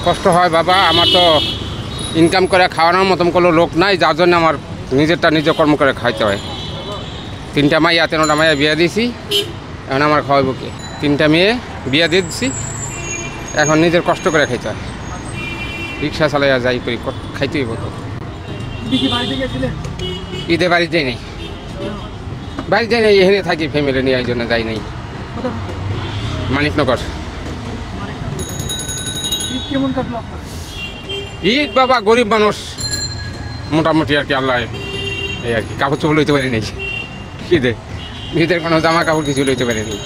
কষ্ট হয় বাবা, আমার তো ইনকাম করে খাওয়ানোর মতন কোনো লোক নাই, যার জন্য আমার নিজেরটা নিজে কর্ম করে খাইতে হয়। 3টা মাইয়া 3টা মাইয়া বিয়ে দিয়েছি, এখন আমার খাওয়াইব কি? 3টা মেয়ে বিয়ে দিয়ে দিচ্ছি, এখন নিজের কষ্ট করে খাইতে হয়। রিক্সা চালাইয়া যাই করি, খাইতে হইব তো। ঈদে বাড়ি যাই নাই, বাড়ি যাই নাই, এখানে থাকি ফ্যামিলি নিয়ে, এই জন্য যাই নাই। মানিকনগর। ঈদ বাবা গরিব মানুষ, মোটামুটি আর কি, আল্লাহ এই আর কি, কাপড় চোপড় লইতে পারি নাই ঈদে, ঈদের কোনো জামা কাপড় কিছু লইতে পারি নি।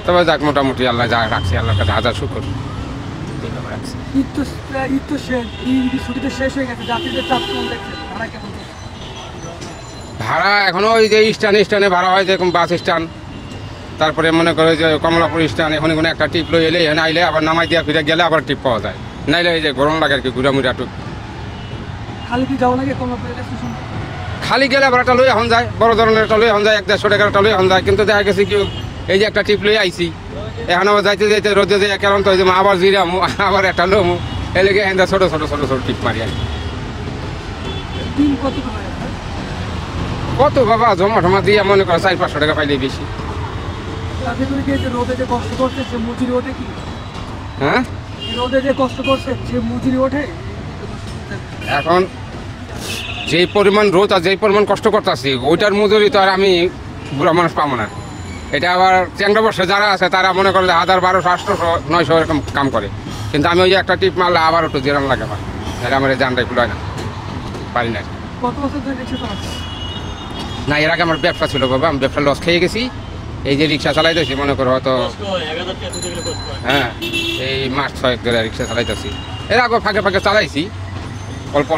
তবে যাক, মোটামুটি আল্লাহ যা রাখছে, আল্লাহর কাছে হাজার শুকর। ভাড়া এখনো ওই যে স্ট্যান্ডে ভাড়া হয়, যেরকম বাস স্ট্যান্ড, তারপরে মনে করে যে কমলাপুর স্ট্যান্ড, এখন কোনো একটা টিপ লই এলে এখানে আইলে আবার নামাই দিয়া ফিরে গেলে আবার টিপ পাওয়া যায়, নাইলে এই যে গরম লাগে আর কি, ঘুরামুড়া টুক। খালি গেলে আবার একটা লই এখন যায়, বড় ধরনের একটা লই এখন যায়, 100-150 টাকার একটা লই এখন যায়। কিন্তু দেখা গেছে কি, এই যে একটা টিপ লই আইছি, এখন আবার যাইতে যাইতে রোদে যাই, কেমন তো আবার জিরামু, আবার একটা লোমু, এলেগে এখানে ছোটো টিপ মারি আর কত বাবা জমা টমা দিয়ে মনে করো 400-500 টাকা পাইলে বেশি। হ্যাঁ, এখন যেই পরিমাণ রোদ আর যেই পরিমাণ কষ্ট করতেছি, ওইটার মজুরি তো আর আমি বুড়া মানুষ পাবো না। এটা আবার চ্যাংরা বর্ষে যারা আছে তারা মনে করে 1000, 1200, 800, 900 এরকম কাম করে, কিন্তু আমি ওই যে একটা টিপ মারলে আবার একটু জিরান লাগে আমার, এটা আমার এই জানটাই খুলে না, পারি না। না, এর আগে আমার ব্যবসা ছিল বাবা, আমি ব্যবসা লস খেয়ে গেছি। এই যে রিক্সা চালাইতেছি মনে করো হয়তো, হ্যাঁ, এই মাস 6 ধরে রিক্সা চালাইতেছি। এর আগে ফাঁকে চালাইছি অল্প,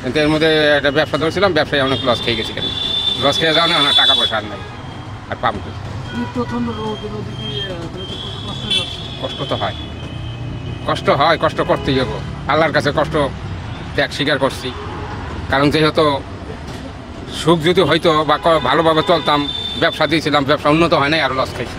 কিন্তু এর মধ্যে একটা ব্যবসা ধরেছিলাম, ব্যবসায় অনেক লস খেয়ে গেছি। কেন লস খেয়ে যাও না, টাকা পয়সা আর নাই, আর পাবো। কষ্ট তো হয়, কষ্ট করতেই হবো, আল্লাহর কাছে কষ্ট ত্যাগ স্বীকার করছি। কারণ যেহেতু সুখ যদি হয়তো বা ভালোভাবে চলতাম, ব্যবসা দিয়েছিলাম, ব্যবসা উন্নত হয় নাই, আর লস খাইছি।